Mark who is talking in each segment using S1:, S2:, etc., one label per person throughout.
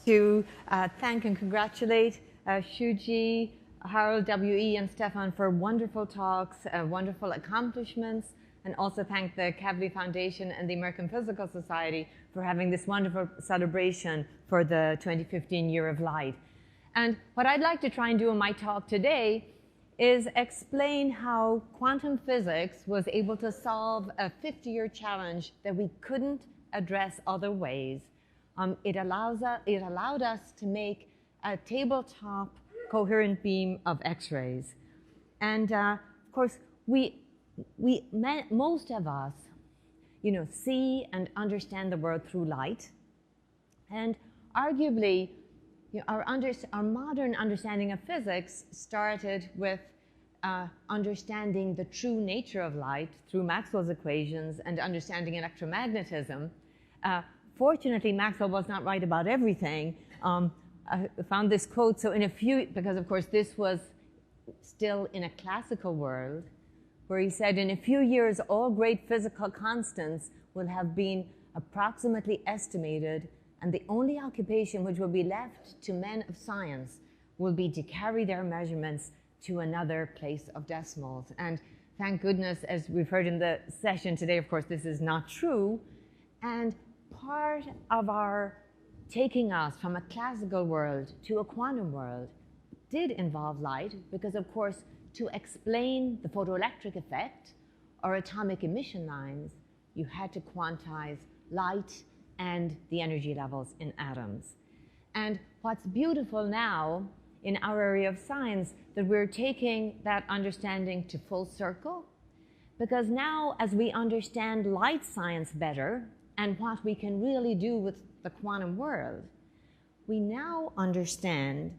S1: to thank and congratulate Shuji, Harold, W.E., and Stefan for wonderful talks, wonderful accomplishments, and also thank the Kavli Foundation and the American Physical Society for having this wonderful celebration for the 2015 Year of Light. And what I'd like to try and do in my talk today is explain how quantum physics was able to solve a 50-year challenge that we couldn't address other ways. It allowed us to make a tabletop coherent beam of X-rays. And of course, most of us, see and understand the world through light. And arguably, our modern understanding of physics started with understanding the true nature of light through Maxwell's equations and understanding electromagnetism. Fortunately, Maxwell was not right about everything. I found this quote, because of course this was still in a classical world, where he said, in a few years, all great physical constants will have been approximately estimated, and the only occupation which will be left to men of science will be to carry their measurements to another place of decimals. And thank goodness, as we've heard in the session today, of course, this is not true. And part of our taking us from a classical world to a quantum world did involve light, because of course, to explain the photoelectric effect or atomic emission lines, you had to quantize light and the energy levels in atoms. And what's beautiful now in our area of science, that we're taking that understanding to full circle, because now as we understand light science better and what we can really do with the quantum world, we now understand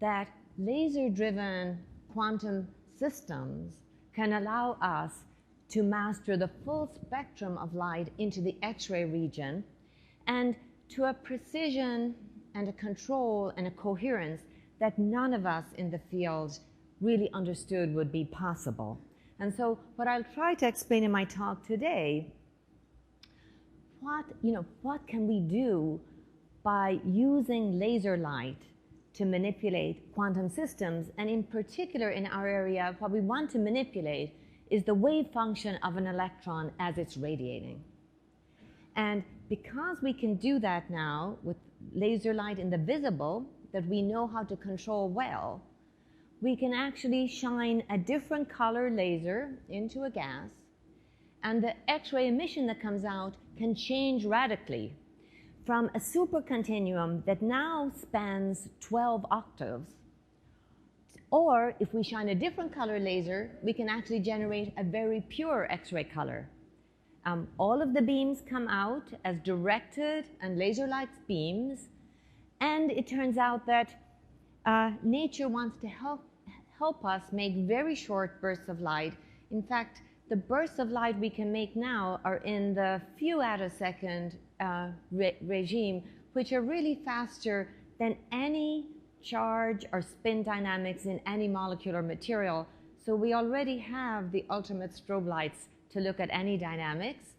S1: that laser-driven quantum systems can allow us to master the full spectrum of light into the X-ray region, and to a precision and a control and a coherence that none of us in the field really understood would be possible. And so what I'll try to explain in my talk today, what can we do by using laser light to manipulate quantum systems? And in particular, in our area, what we want to manipulate is the wave function of an electron as it's radiating. And because we can do that now with laser light in the visible that we know how to control well, we can actually shine a different color laser into a gas, and the X-ray emission that comes out can change radically from a supercontinuum that now spans 12 octaves. Or if we shine a different color laser, we can actually generate a very pure X-ray color. All of the beams come out as directed and laser light beams, and it turns out that nature wants to help us make very short bursts of light. In fact, the bursts of light we can make now are in the few attosecond regime, which are really faster than any charge or spin dynamics in any molecular material. So we already have the ultimate strobe lights to look at any dynamics.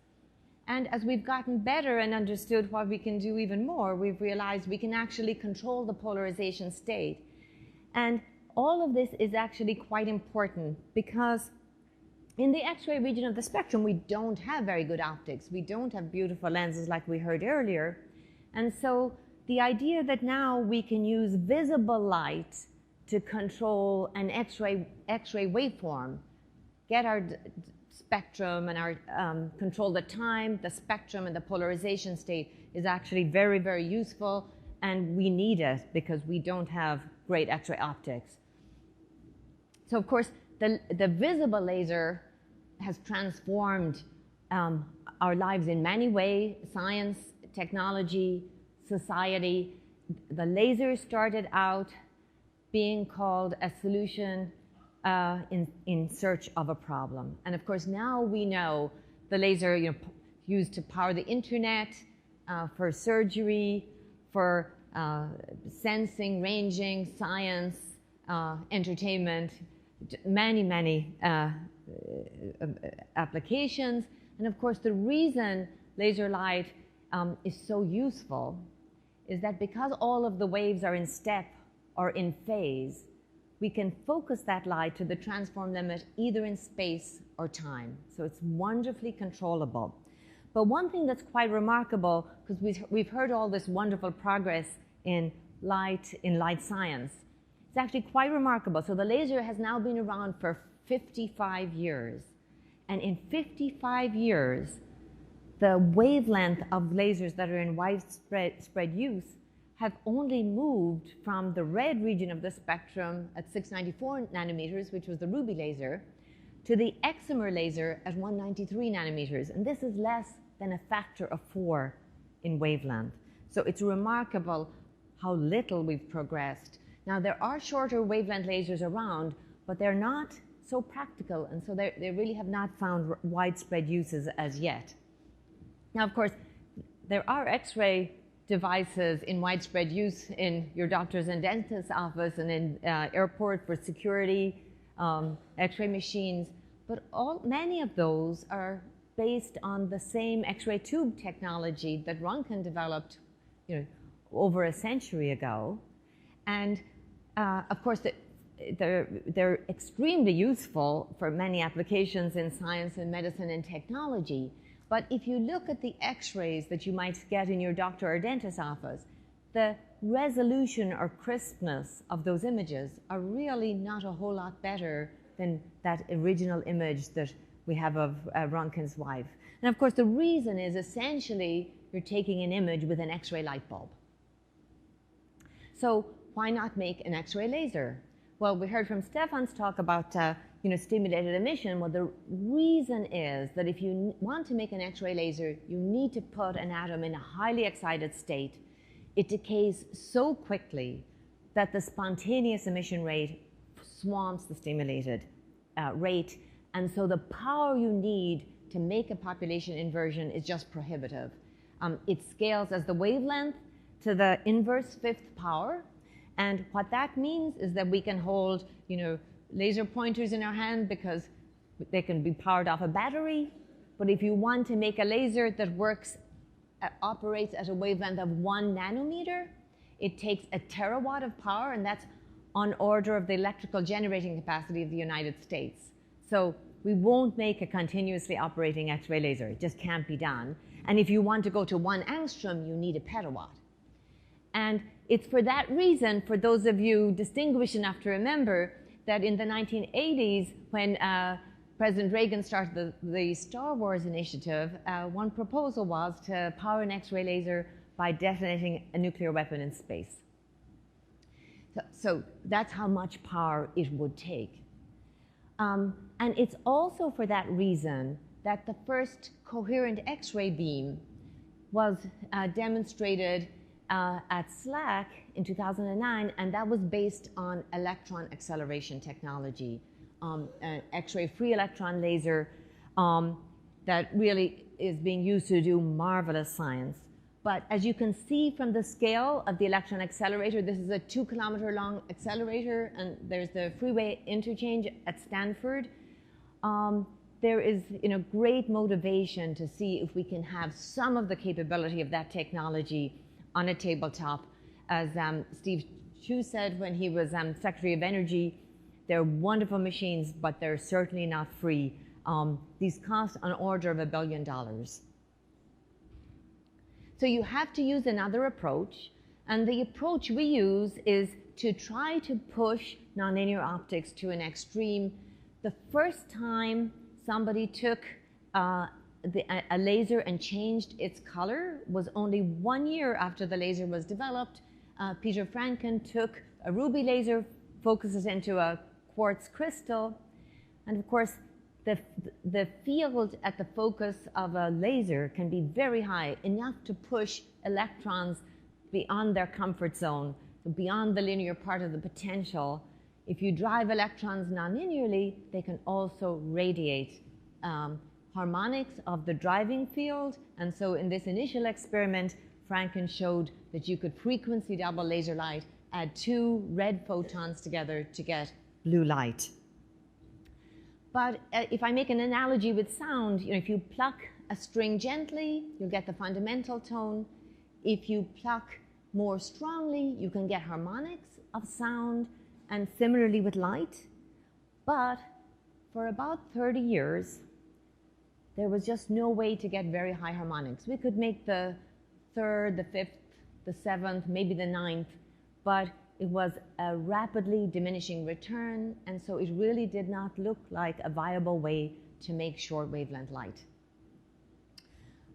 S1: And as we've gotten better and understood what we can do even more, we've realized we can actually control the polarization state. And all of this is actually quite important, because in the X-ray region of the spectrum, we don't have very good optics. We don't have beautiful lenses like we heard earlier. And so the idea that now we can use visible light to control an X-ray waveform, get our spectrum and our control the time, the spectrum, and the polarization state is actually very, very useful, and we need it because we don't have great X-ray optics. So of course, the visible laser has transformed our lives in many ways: science, technology, society. The laser started out being called a solution in search of a problem. And of course, now we know the laser used to power the internet, for surgery, for sensing, ranging, science, entertainment, many applications. And of course, the reason laser light is so useful is that because all of the waves are in step or in phase, we can focus that light to the transform limit either in space or time. So it's wonderfully controllable. But one thing that's quite remarkable, because we've heard all this wonderful progress in light science, it's actually quite remarkable. So the laser has now been around for 55 years. And in 55 years, the wavelength of lasers that are in widespread use have only moved from the red region of the spectrum at 694 nanometers, which was the ruby laser, to the excimer laser at 193 nanometers. And this is less than a factor of 4 in wavelength. So it's remarkable how little we've progressed. Now, there are shorter wavelength lasers around, but they're not so practical, and so they really have not found widespread uses as yet. Now, of course, there are X-ray devices in widespread use in your doctor's and dentist's office and in airport for security, X-ray machines, but many of those are based on the same X-ray tube technology that Rongkhun developed, over a century ago. And of course, they're extremely useful for many applications in science and medicine and technology. But if you look at the X-rays that you might get in your doctor or dentist's office, the resolution or crispness of those images are really not a whole lot better than that original image that we have of Rongkhun's wife. And of course, the reason is essentially you're taking an image with an X-ray light bulb. So why not make an X-ray laser? Well, we heard from Stefan's talk about stimulated emission. Well, the reason is that if you want to make an X-ray laser, you need to put an atom in a highly excited state. It decays so quickly that the spontaneous emission rate swamps the stimulated rate. And so the power you need to make a population inversion is just prohibitive. It scales as the wavelength to the inverse fifth power. And what that means is that we can hold, laser pointers in our hand because they can be powered off a battery. But if you want to make a laser that operates at a wavelength of 1 nanometer, it takes a terawatt of power, and that's on order of the electrical generating capacity of the United States. So we won't make a continuously operating X-ray laser. It just can't be done. And if you want to go to 1 angstrom, you need a petawatt. And it's for that reason, for those of you distinguished enough to remember, that in the 1980s, when President Reagan started the Star Wars initiative, one proposal was to power an X-ray laser by detonating a nuclear weapon in space. So that's how much power it would take. And it's also for that reason that the first coherent X-ray beam was demonstrated at SLAC in 2009, and that was based on electron acceleration technology, an X-ray free electron laser that really is being used to do marvelous science. But as you can see from the scale of the electron accelerator, this is a 2-kilometer long accelerator, and there's the freeway interchange at Stanford. There is great motivation to see if we can have some of the capability of that technology on a tabletop. As Steve Chu said when he was Secretary of Energy, they're wonderful machines, but they're certainly not free. These cost an order of $1 billion. So you have to use another approach, and the approach we use is to try to push nonlinear optics to an extreme. The first time somebody took a laser and changed its color was only 1 year after the laser was developed. Peter Franken took a ruby laser, focuses into a quartz crystal, and of course the field at the focus of a laser can be very high, enough to push electrons beyond their comfort zone, beyond the linear part of the potential. If you drive electrons nonlinearly, they can also radiate harmonics of the driving field. And so in this initial experiment, Franken showed that you could frequency double laser light, add 2 red photons together to get blue light. But if I make an analogy with sound, if you pluck a string gently, you'll get the fundamental tone. If you pluck more strongly, you can get harmonics of sound, and similarly with light. But for about 30 years, there was just no way to get very high harmonics. We could make the third, the fifth, the seventh, maybe the ninth, but it was a rapidly diminishing return, and so it really did not look like a viable way to make short wavelength light.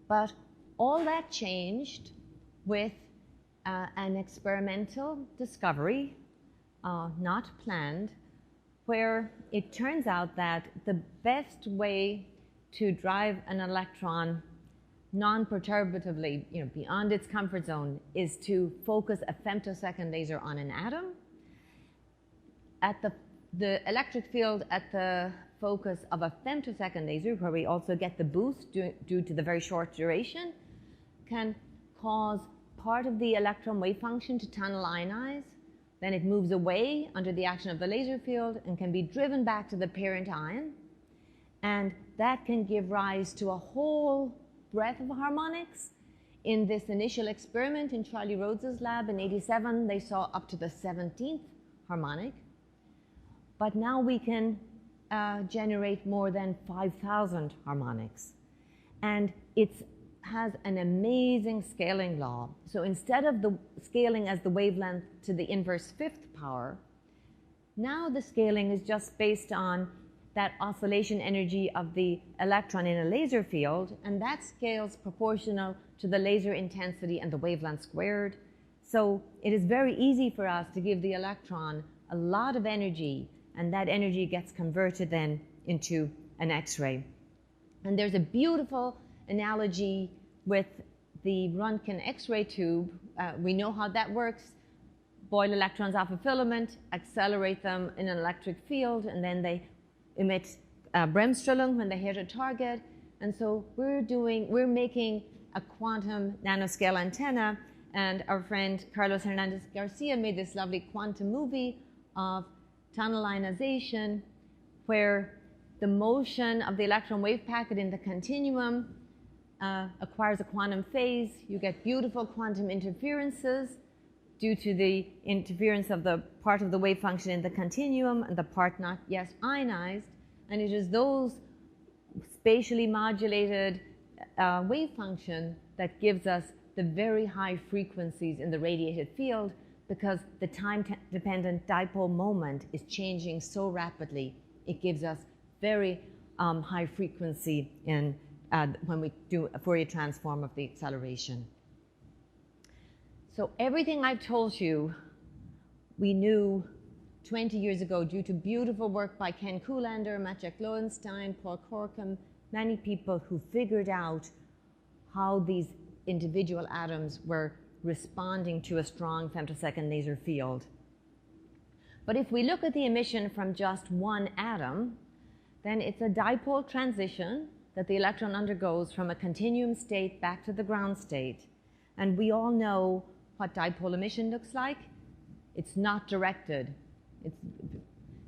S1: But all that changed with an experimental discovery, not planned, where it turns out that the best way to drive an electron non-perturbatively, beyond its comfort zone, is to focus a femtosecond laser on an atom. At the electric field at the focus of a femtosecond laser, where we also get the boost due to the very short duration, can cause part of the electron wave function to tunnel ionize. Then it moves away under the action of the laser field and can be driven back to the parent ion. And that can give rise to a whole breadth of harmonics. In this initial experiment in Charlie Rhodes's lab in '87, they saw up to the 17th harmonic. But now we can generate more than 5,000 harmonics. And it has an amazing scaling law. So instead of the scaling as the wavelength to the inverse fifth power, now the scaling is just based on that oscillation energy of the electron in a laser field, and that scales proportional to the laser intensity and the wavelength squared. So it is very easy for us to give the electron a lot of energy, and that energy gets converted then into an X-ray. And there's a beautiful analogy with the Röntgen X-ray tube. We know how that works. Boil electrons off a filament, accelerate them in an electric field, and then they emit Bremsstrahlung when they hit a target. And so we're making a quantum nanoscale antenna, and our friend Carlos Hernandez Garcia made this lovely quantum movie of tunnel ionization, where the motion of the electron wave packet in the continuum acquires a quantum phase. You get beautiful quantum interferences due to the interference of the part of the wave function in the continuum and the part not yet ionized. And it is those spatially modulated wave function that gives us the very high frequencies in the radiated field, because the time-dependent dipole moment is changing so rapidly. It gives us very high frequency in when we do a Fourier transform of the acceleration. So everything I've told you, we knew 20 years ago due to beautiful work by Ken Kuhlander, Maciek Lowenstein, Paul Corkum, many people who figured out how these individual atoms were responding to a strong femtosecond laser field. But if we look at the emission from just one atom, then it's a dipole transition that the electron undergoes from a continuum state back to the ground state. And we all know what dipole emission looks like. It's not directed.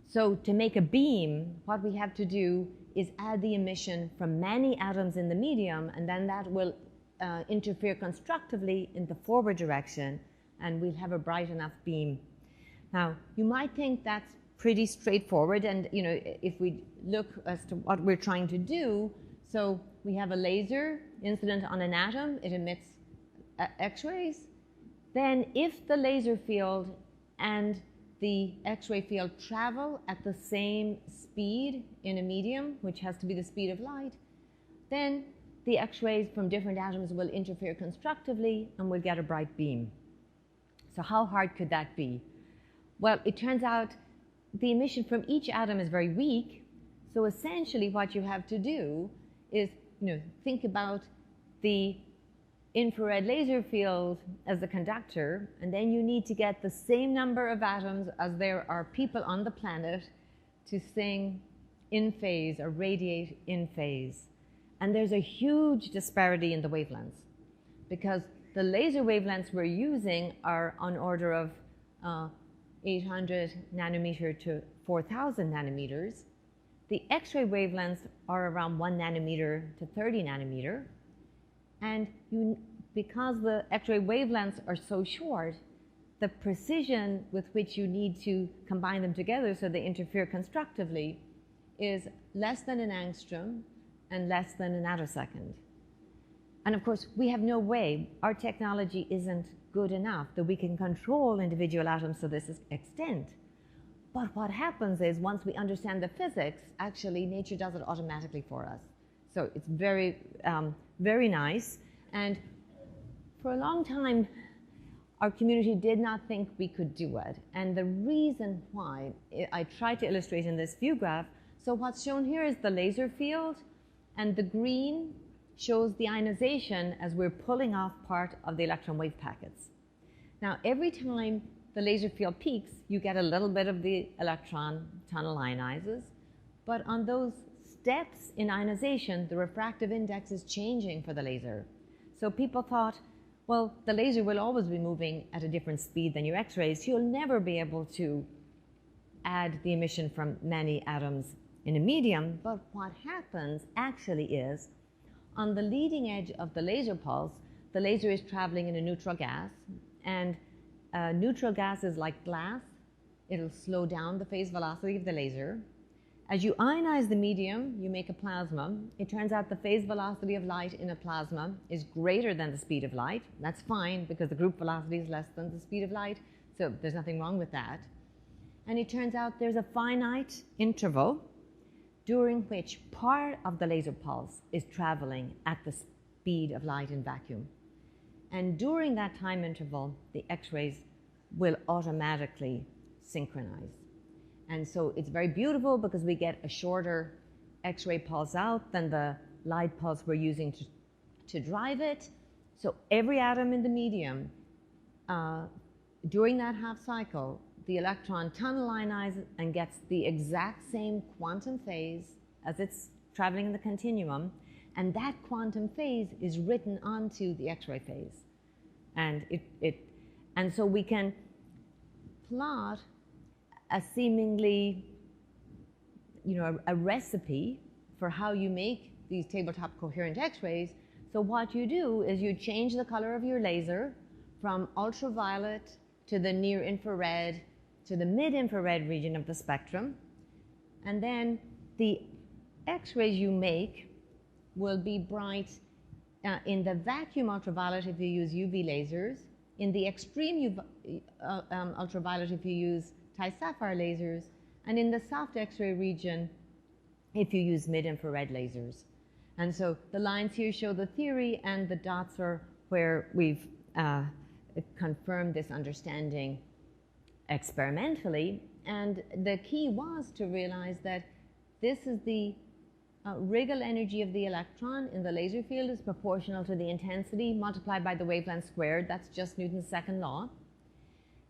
S1: So to make a beam, what we have to do is add the emission from many atoms in the medium, and then that will interfere constructively in the forward direction, and we'll have a bright enough beam. Now, you might think that's pretty straightforward, and if we look as to what we're trying to do, so we have a laser incident on an atom, it emits X-rays. Then if the laser field and the X-ray field travel at the same speed in a medium, which has to be the speed of light, then the X-rays from different atoms will interfere constructively and we'll get a bright beam. So how hard could that be? Well, it turns out the emission from each atom is very weak. So essentially what you have to do is think about the infrared laser field as the conductor, and then you need to get the same number of atoms as there are people on the planet to sing in phase or radiate in phase. And there's a huge disparity in the wavelengths, because the laser wavelengths we're using are on order of 800 nanometer to 4,000 nanometers. The X-ray wavelengths are around 1 nanometer to 30 nanometer. And because the X-ray wavelengths are so short, the precision with which you need to combine them together so they interfere constructively is less than an angstrom and less than a nanosecond. And of course, we have no way, our technology isn't good enough that we can control individual atoms to this extent. But what happens is, once we understand the physics, actually nature does it automatically for us. So it's very, very nice. And for a long time, our community did not think we could do it. And the reason why, I tried to illustrate in this view graph. So what's shown here is the laser field, and the green shows the ionization as we're pulling off part of the electron wave packets. Now, every time the laser field peaks, you get a little bit of the electron tunnel ionizes, but on those steps in ionization, the refractive index is changing for the laser. So people thought, well, the laser will always be moving at a different speed than your X-rays. You'll never be able to add the emission from many atoms in a medium. But what happens actually is, on the leading edge of the laser pulse, the laser is traveling in a neutral gas. And neutral gas is like glass. It'll slow down the phase velocity of the laser. As you ionize the medium, you make a plasma. It turns out the phase velocity of light in a plasma is greater than the speed of light. That's fine, because the group velocity is less than the speed of light, so there's nothing wrong with that. And it turns out there's a finite interval during which part of the laser pulse is traveling at the speed of light in vacuum. And during that time interval, the X-rays will automatically synchronize. And so it's very beautiful because we get a shorter X-ray pulse out than the light pulse we're using to drive it. So every atom in the medium, during that half cycle, the electron tunnel ionizes and gets the exact same quantum phase as it's traveling in the continuum. And that quantum phase is written onto the X-ray phase. And and so we can plot a seemingly, a recipe for how you make these tabletop coherent X-rays. So what you do is you change the color of your laser from ultraviolet to the near infrared to the mid-infrared region of the spectrum. And then the X-rays you make will be bright in the vacuum ultraviolet if you use UV lasers, in the extreme ultraviolet if you use Ti-sapphire lasers, and in the soft X-ray region if you use mid-infrared lasers. And so the lines here show the theory, and the dots are where we've confirmed this understanding experimentally. And the key was to realize that this is the Rigel energy of the electron in the laser field is proportional to the intensity multiplied by the wavelength squared. That's just Newton's second law.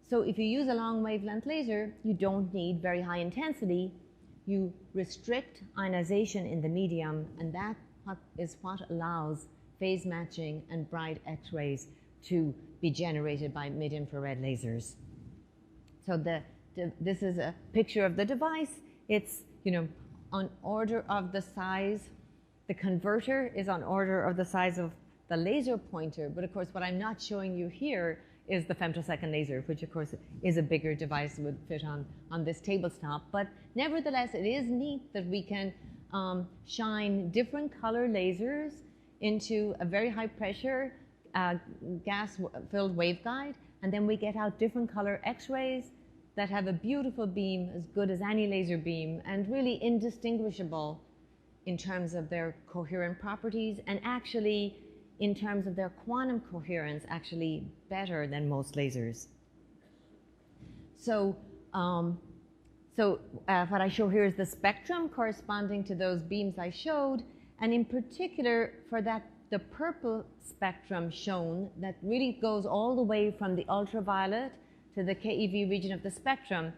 S1: So if you use a long wavelength laser, you don't need very high intensity. You restrict ionization in the medium, and that is what allows phase matching and bright X-rays to be generated by mid-infrared lasers. So this is a picture of the device. It's, on order of the size. The converter is on order of the size of the laser pointer. But of course, what I'm not showing you here is the femtosecond laser, which of course is a bigger device, would fit on this tabletop. But nevertheless, it is neat that we can shine different color lasers into a very high pressure gas-filled waveguide, and then we get out different color X-rays that have a beautiful beam as good as any laser beam, and really indistinguishable in terms of their coherent properties, and actually in terms of their quantum coherence, actually better than most lasers. So, what I show here is the spectrum corresponding to those beams I showed, and in particular for that, the purple spectrum shown that really goes all the way from the ultraviolet to the KeV region of the spectrum.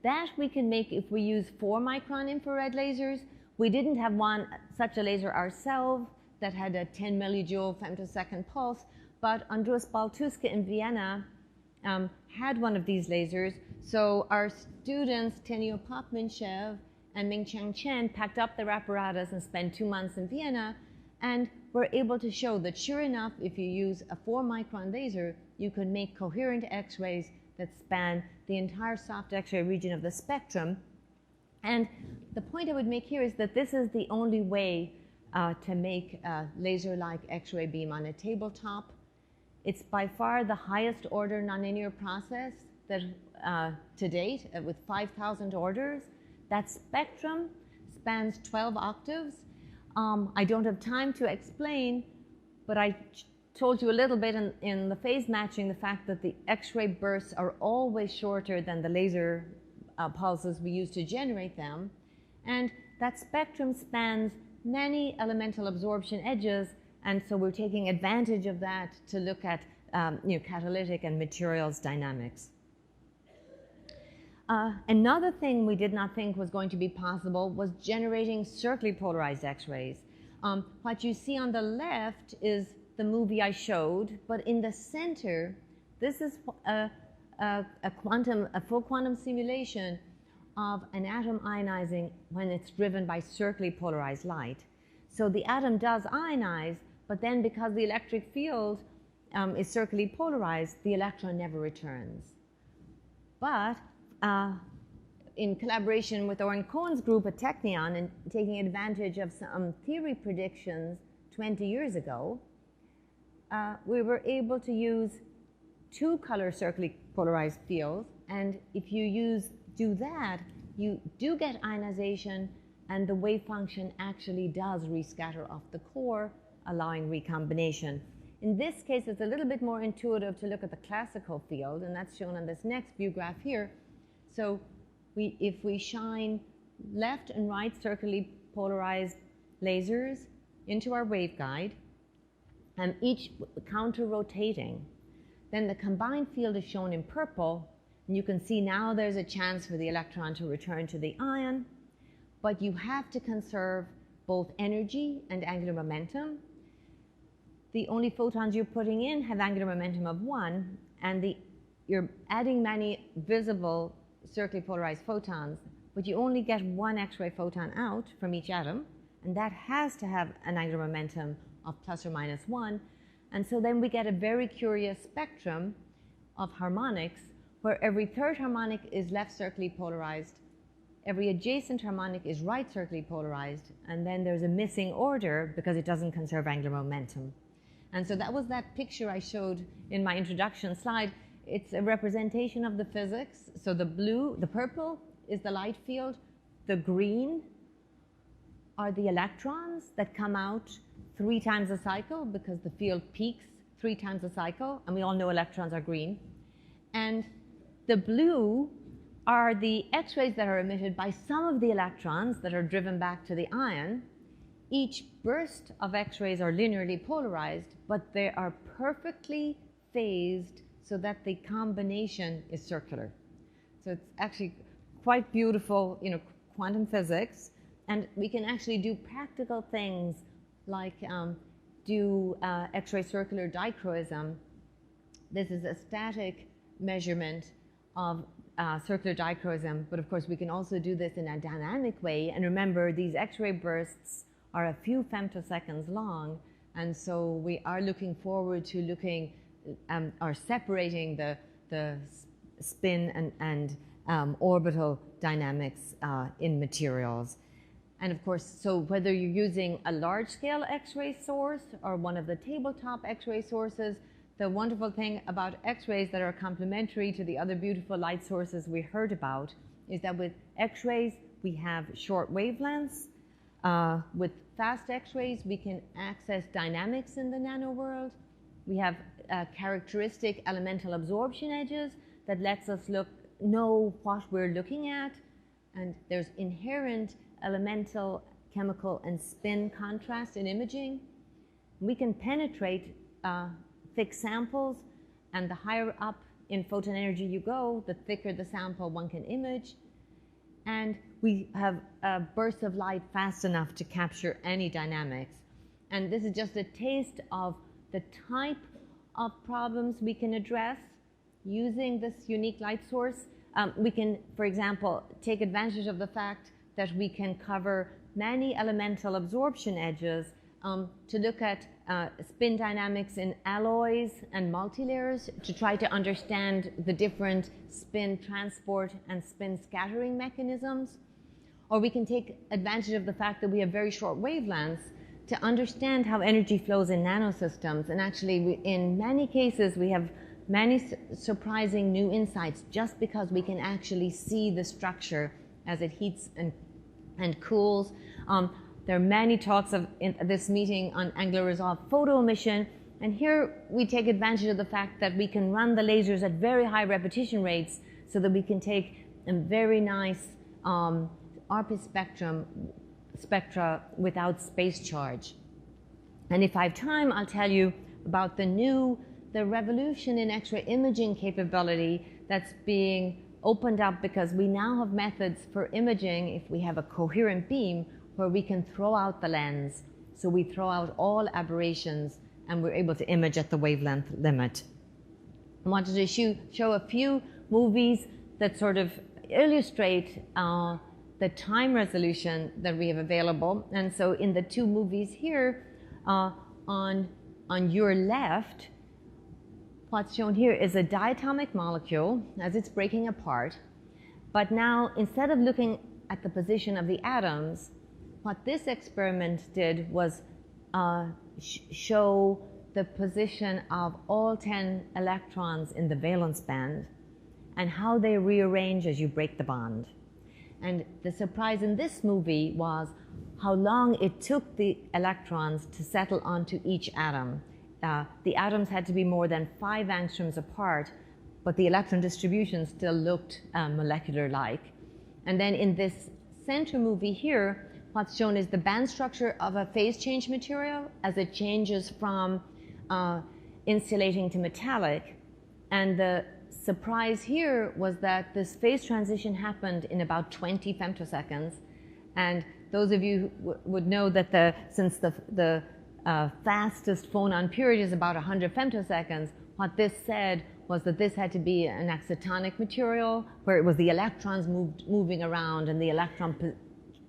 S1: That we can make if we use 4-micron infrared lasers. We didn't have such a laser ourselves that had a 10 millijoule femtosecond pulse, but Andrus Baltuska in Vienna had one of these lasers. So our students, Tenio Popminchev and Mingqiang Chen, packed up their apparatus and spent 2 months in Vienna. And we're able to show that sure enough, if you use a 4-micron laser, you can make coherent X-rays that span the entire soft X-ray region of the spectrum. And the point I would make here is that this is the only way to make a laser-like X-ray beam on a tabletop. It's by far the highest order nonlinear process that to date, with 5,000 orders. That spectrum spans 12 octaves. I don't have time to explain, but I told you a little bit in the phase matching the fact that the X-ray bursts are always shorter than the laser pulses we use to generate them. And that spectrum spans many elemental absorption edges, and so we're taking advantage of that to look at catalytic and materials dynamics. Another thing we did not think was going to be possible was generating circularly polarized X-rays. What you see on the left is the movie I showed, but in the center, this is a full quantum simulation of an atom ionizing when it's driven by circularly polarized light. So the atom does ionize, but then because the electric field is circularly polarized, the electron never returns. But in collaboration with Rongkhun's group at Technion and taking advantage of some theory predictions 20 years ago, we were able to use 2 color circularly polarized fields. And if you do that, you do get ionization, and the wave function actually does rescatter off the core, allowing recombination. In this case, it's a little bit more intuitive to look at the classical field, and that's shown on this next view graph here. So if we shine left and right circularly polarized lasers into our waveguide, and each counter-rotating, then the combined field is shown in purple, and you can see now there's a chance for the electron to return to the ion, but you have to conserve both energy and angular momentum. The only photons you're putting in have angular momentum of 1, and you're adding many visible circularly polarized photons, but you only get 1 X-ray photon out from each atom, and that has to have an angular momentum of plus or minus 1. And so then we get a very curious spectrum of harmonics, where every third harmonic is left circularly polarized, every adjacent harmonic is right circularly polarized, and then there's a missing order because it doesn't conserve angular momentum. And so that was that picture I showed in my introduction slide. It's a representation of the physics. So the purple is the light field. The green are the electrons that come out 3 times a cycle because the field peaks 3 times a cycle, and we all know electrons are green. And the blue are the X-rays that are emitted by some of the electrons that are driven back to the ion. Each burst of X-rays are linearly polarized, but they are perfectly phased so that the combination is circular. So it's actually quite beautiful, quantum physics, and we can actually do practical things like do X-ray circular dichroism. This is a static measurement of circular dichroism, but of course we can also do this in a dynamic way. And remember, these X-ray bursts are a few femtoseconds long, and so we are looking forward to looking or separating the spin and orbital dynamics in materials. And of course, so whether you're using a large-scale X-ray source or one of the tabletop X-ray sources, the wonderful thing about X-rays that are complementary to the other beautiful light sources we heard about is that with X-rays, we have short wavelengths. With fast X-rays, we can access dynamics in the nano world. We have characteristic elemental absorption edges that lets us know what we're looking at. And there's inherent elemental, chemical, and spin contrast in imaging. We can penetrate thick samples, and the higher up in photon energy you go, the thicker the sample one can image. And we have bursts of light fast enough to capture any dynamics. And this is just a taste of the type of problems we can address using this unique light source. We can, for example, take advantage of the fact that we can cover many elemental absorption edges to look at spin dynamics in alloys and multilayers to try to understand the different spin transport and spin scattering mechanisms. Or we can take advantage of the fact that we have very short wavelengths to understand how energy flows in nanosystems. And actually, in many cases, we have many surprising new insights just because we can actually see the structure as it heats and cools. There are many talks in this meeting on angular resolve photo emission. And here we take advantage of the fact that we can run the lasers at very high repetition rates so that we can take a very nice RP spectra without space charge. And if I have time, I'll tell you about the revolution in X-ray imaging capability that's being opened up because we now have methods for imaging if we have a coherent beam where we can throw out the lens. So we throw out all aberrations and we're able to image at the wavelength limit. I wanted to show a few movies that sort of illustrate the time resolution that we have available. And so in the two movies here, on your left, what's shown here is a diatomic molecule as it's breaking apart. But now, instead of looking at the position of the atoms, what this experiment did was show the position of all 10 electrons in the valence band and how they rearrange as you break the bond. And the surprise in this movie was how long it took the electrons to settle onto each atom. The atoms had to be more than 5 angstroms apart, but the electron distribution still looked molecular-like. And then in this center movie here, what's shown is the band structure of a phase change material as it changes from insulating to metallic. And the surprise here was that this phase transition happened in about 20 femtoseconds. And those of you who would know that since the fastest phonon period is about 100 femtoseconds, what this said was that this had to be an excitonic material where it was the electrons moving around and the electron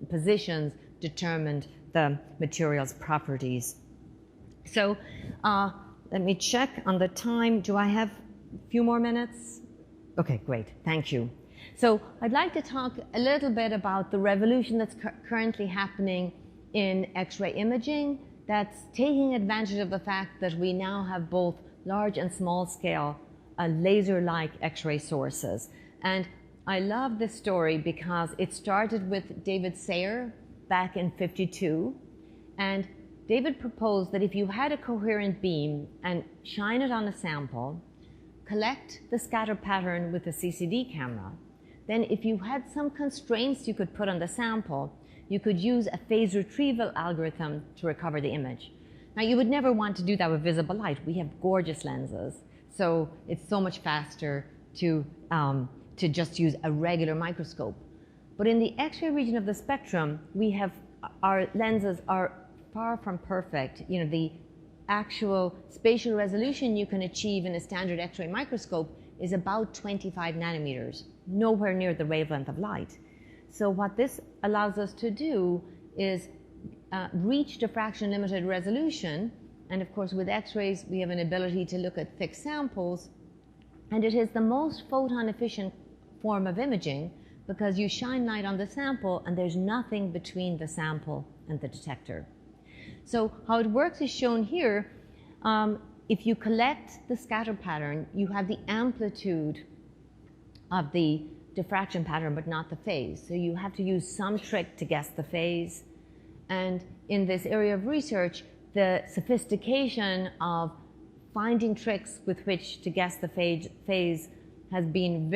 S1: positions determined the material's properties. So let me check on the time. Do I have a few more minutes? Okay, great. Thank you. So I'd like to talk a little bit about the revolution that's currently happening in X-ray imaging that's taking advantage of the fact that we now have both large and small scale laser-like X-ray sources. And I love this story because it started with David Sayer back in '52. And David proposed that if you had a coherent beam and shine it on a sample, collect the scatter pattern with a CCD camera, then if you had some constraints you could put on the sample, you could use a phase retrieval algorithm to recover the image. Now, you would never want to do that with visible light. We have gorgeous lenses, so it's so much faster to just use a regular microscope. But in the X-ray region of the spectrum, our lenses are far from perfect. You know, the actual spatial resolution you can achieve in a standard X-ray microscope is about 25 nanometers, nowhere near the wavelength of light. So what this allows us to do is reach diffraction limited resolution. And of course, with X-rays, we have an ability to look at thick samples. And it is the most photon efficient form of imaging because you shine light on the sample and there's nothing between the sample and the detector. So how it works is shown here. If you collect the scatter pattern, you have the amplitude of the diffraction pattern, but not the phase. So you have to use some trick to guess the phase. And in this area of research, the sophistication of finding tricks with which to guess the phase has been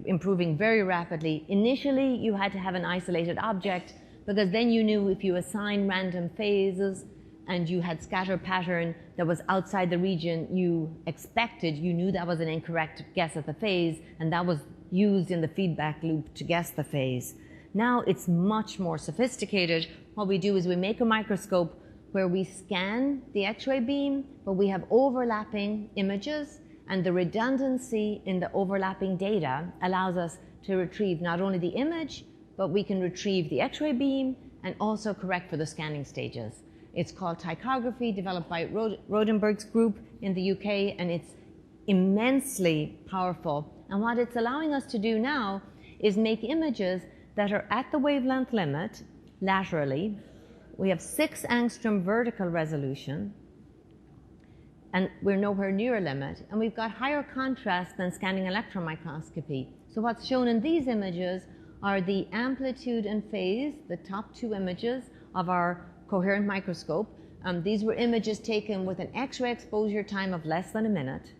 S1: improving very rapidly. Initially, you had to have an isolated object because then you knew if you assign random phases and you had scatter pattern that was outside the region you expected, you knew that was an incorrect guess at the phase, and that was used in the feedback loop to guess the phase. Now it's much more sophisticated. What we do is we make a microscope where we scan the X-ray beam, but we have overlapping images, and the redundancy in the overlapping data allows us to retrieve not only the image, but we can retrieve the X-ray beam and also correct for the scanning stages. It's called tychography, developed by Rodenberg's group in the UK, and it's immensely powerful. And what it's allowing us to do now is make images that are at the wavelength limit laterally. We have 6 angstrom vertical resolution, and we're nowhere near a limit, and we've got higher contrast than scanning electron microscopy. So what's shown in these images are the amplitude and phase, the top 2 images of our coherent microscope. These were images taken with an X-ray exposure time of less than a minute.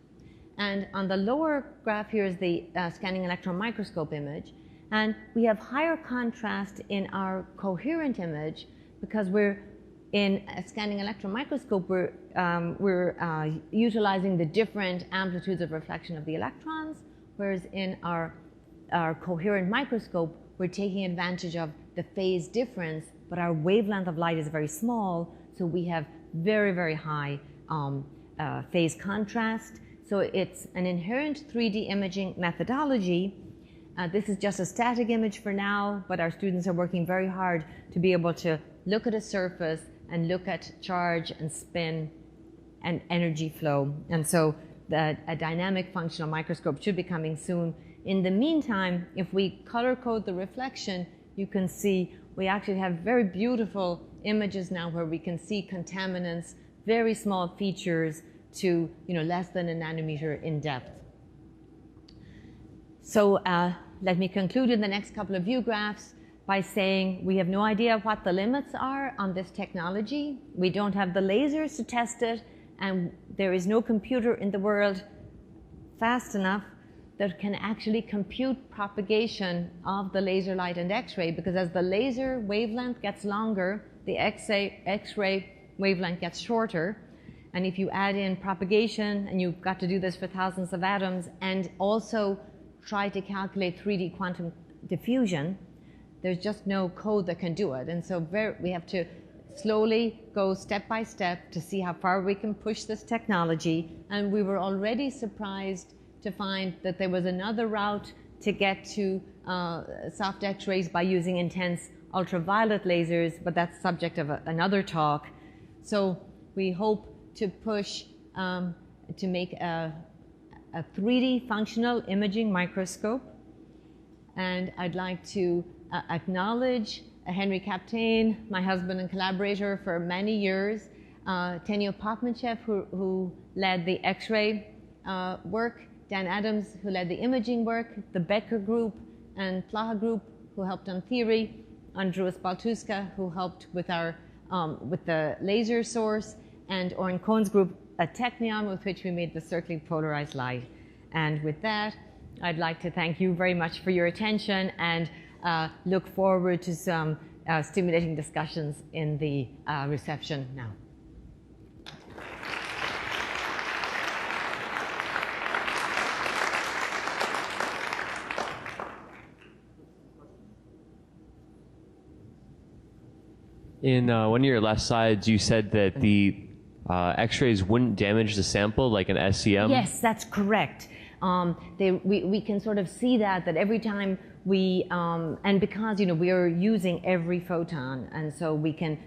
S1: And on the lower graph here is the scanning electron microscope image. And we have higher contrast in our coherent image because we're in a scanning electron microscope, we're utilizing the different amplitudes of reflection of the electrons, whereas in our coherent microscope, we're taking advantage of the phase difference, but our wavelength of light is very small, so we have very, very high phase contrast. So it's an inherent 3D imaging methodology. This is just a static image for now, but our students are working very hard to be able to look at a surface and look at charge and spin and energy flow. And so a dynamic functional microscope should be coming soon. In the meantime, if we color code the reflection, you can see we actually have very beautiful images now where we can see contaminants, very small features to less than a nanometer in depth. So let me conclude in the next couple of view graphs by saying we have no idea what the limits are on this technology. We don't have the lasers to test it, and there is no computer in the world fast enough that can actually compute propagation of the laser light and X-ray, because as the laser wavelength gets longer, the X-ray wavelength gets shorter. And if you add in propagation, and you've got to do this for thousands of atoms, and also try to calculate 3D quantum diffusion, there's just no code that can do it. And so we have to slowly go step by step to see how far we can push this technology. And we were already surprised to find that there was another route to get to soft X-rays by using intense ultraviolet lasers, but that's subject of another talk. So we hope to push to make a 3D functional imaging microscope. And I'd like to acknowledge Henry Kapteyn, my husband and collaborator for many years, Tenio Popmanchev, who led the X-ray work, Dan Adams, who led the imaging work, the Becker group and Plaha group, who helped on theory, Andreas Baltuska, who helped with our with the laser source, and Oren Cohn's group at Technion, with which we made the circling polarized light. And with that, I'd like to thank you very much for your attention, and look forward to some stimulating discussions in the reception now.
S2: In one of your last slides, you said that the X-rays wouldn't damage the sample like an SEM?
S1: Yes, that's correct. We can sort of see that every time we, and because we are using every photon, and so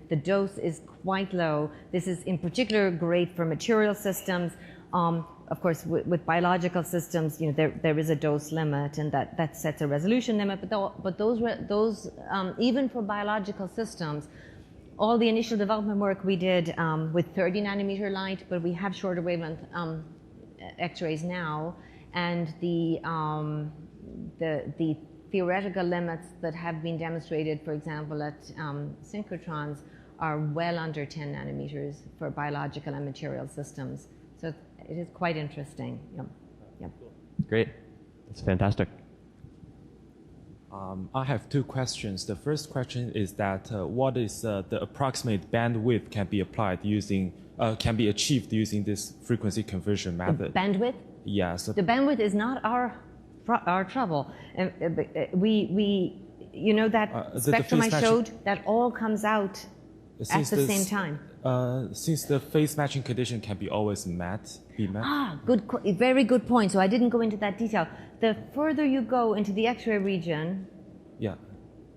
S1: the dose is quite low. This is in particular great for material systems. Of course, with biological systems, there is a dose limit, and that sets a resolution limit. But those even for biological systems, all the initial development work we did with 30 nanometer light, but we have shorter wavelength X-rays now, and the theoretical limits that have been demonstrated, for example, at synchrotrons, are well under 10 nanometers for biological and material systems. So it is quite interesting. Yep.
S2: Great. That's fantastic.
S3: I have two questions. The first question is that what is the approximate bandwidth can be achieved using this frequency conversion method?
S1: Bandwidth?
S3: Yes.
S1: The bandwidth is not our trouble. That spectrum I showed, that all comes out at the same time.
S3: Since the phase matching condition can be always met.
S1: Very good point. So I didn't go into that detail. The further you go into the X-ray region,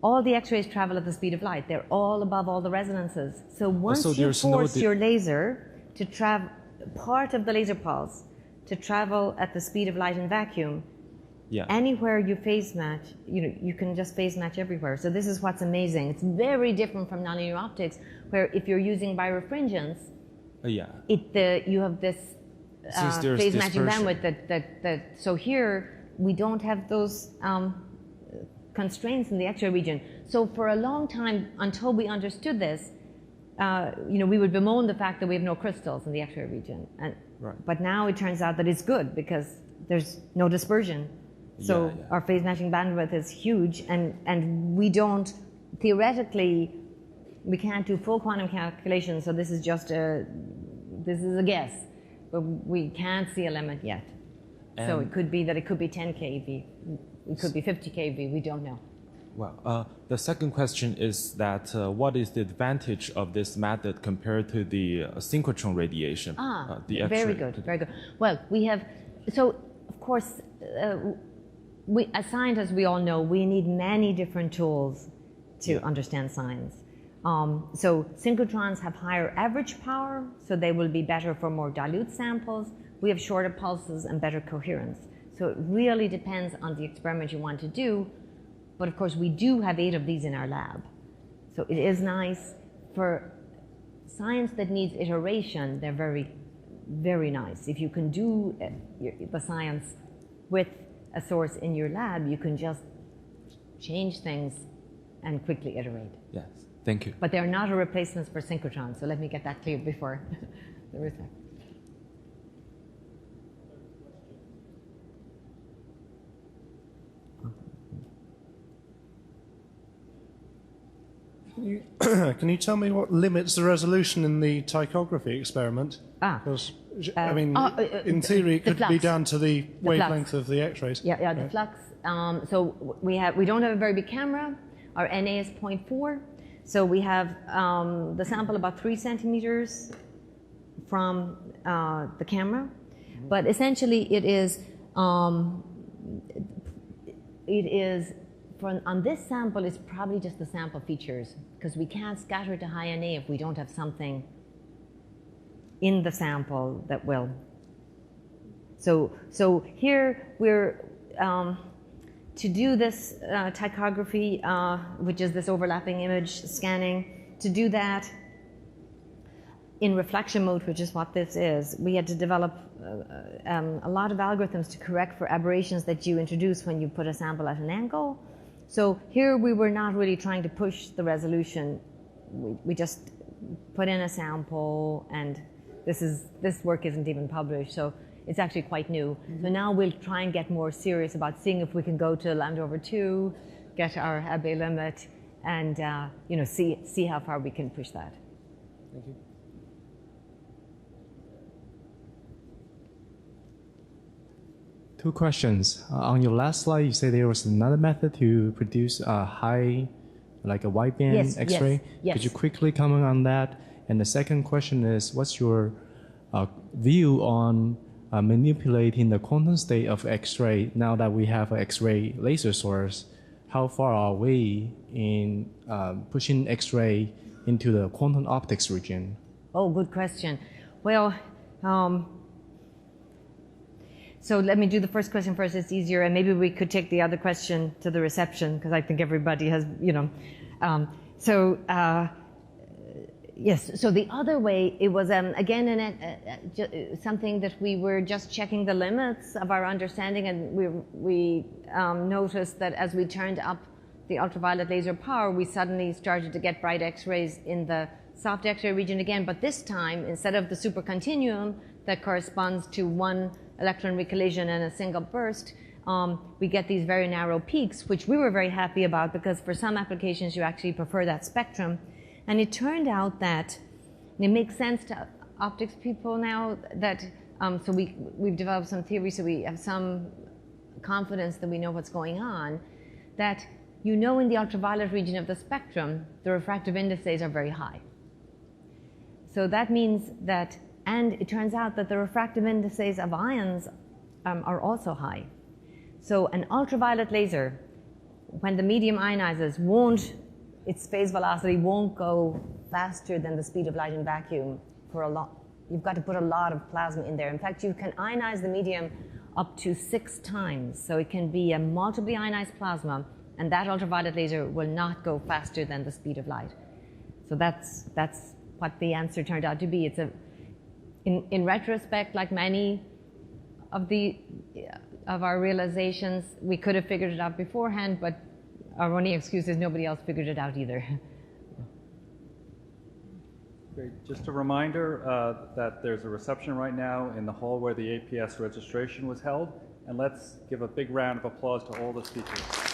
S1: all the X-rays travel at the speed of light. They're all above all the resonances. So once
S3: so
S1: you
S3: there's
S1: force
S3: no
S1: your laser to travel, part of the laser pulse to travel at the speed of light in vacuum,
S3: Yeah.
S1: anywhere you phase match, you can just phase match everywhere. So this is what's amazing. It's very different from nonlinear optics, where if you're using birefringence,
S3: Yeah.
S1: you have this
S3: Since there's
S1: phase matching
S3: dispersion.
S1: bandwidth so here we don't have those constraints in the X-ray region. So for a long time, until we understood this, we would bemoan the fact that we have no crystals in the X-ray region.
S3: Right.
S1: But now it turns out that it's good because there's no dispersion. So
S3: Yeah, yeah.
S1: our phase matching bandwidth is huge, and we don't, theoretically, we can't do full quantum calculations, so this is just a guess, but we can't see a limit yet. So it could be that it could be 10 keV, it could be 50 keV, we don't know.
S3: Well, the second question is that what is the advantage of this method compared to the synchrotron radiation? The X-ray?
S1: Very good, very good. Well, we have, so of course, as scientists, we all know we need many different tools to understand science. So synchrotrons have higher average power, so they will be better for more dilute samples. We have shorter pulses and better coherence. So it really depends on the experiment you want to do. But of course, we do have 8 of these in our lab. So it is nice for science that needs iteration. They're very, very nice. If you can do the science with a source in your lab, you can just change things and quickly iterate.
S3: Yes, thank you.
S1: But they're not a replacement for synchrotrons, so let me get that clear before the respect.
S4: Can you tell me what limits the resolution in the tychography experiment? Because, in theory, it could be down to the wavelength of the X-rays.
S1: Yeah, the flux. So we don't have a very big camera. Our NA is 0.4. So we have the sample about 3 centimeters from the camera. But essentially, it is on this sample, it's probably just the sample features, because we can't scatter to high NA if we don't have something in the sample that will. So here we're, to do this tychography, which is this overlapping image scanning, to do that in reflection mode, which is what this is, we had to develop a lot of algorithms to correct for aberrations that you introduce when you put a sample at an angle. So here we were not really trying to push the resolution. We just put in a sample, and this work isn't even published, so it's actually quite new. So now we'll try and get more serious about seeing if we can go to λ/2, get our Abbe limit, and see how far we can push that.
S3: Thank you.
S5: Two questions. On your last slide, you said there was another method to produce a high, like a wideband X-ray.
S1: Yes.
S5: Could you quickly comment on that? And the second question is, what's your view on manipulating the quantum state of X-ray now that we have an X-ray laser source? How far are we in pushing X-ray into the quantum optics region?
S1: Oh, good question. Well, so let me do the first question first, it's easier, and maybe we could take the other question to the reception, because I think everybody has, yes, so the other way, it was, again, something that we were just checking the limits of our understanding, and we noticed that as we turned up the ultraviolet laser power, we suddenly started to get bright X-rays in the soft X-ray region again, but this time, instead of the supercontinuum that corresponds to one electron recollision and a single burst, we get these very narrow peaks, which we were very happy about, because for some applications you actually prefer that spectrum. And it turned out that it makes sense to optics people now that, so we've developed some theory, so we have some confidence that we know what's going on, that in the ultraviolet region of the spectrum, the refractive indices are very high. So that means that, and it turns out that the refractive indices of ions are also high. So an ultraviolet laser when the medium ionizes, its phase velocity won't go faster than the speed of light in vacuum for a lot. You've got to put a lot of plasma in there. In fact, you can ionize the medium up to 6 times. So it can be a multiply ionized plasma, and that ultraviolet laser will not go faster than the speed of light. So that's what the answer turned out to be. It's in retrospect, like many of our realizations, we could have figured it out beforehand, but our only excuse is nobody else figured it out either.
S6: Great. Just a reminder that there's a reception right now in the hall where the APS registration was held, and let's give a big round of applause to all the speakers.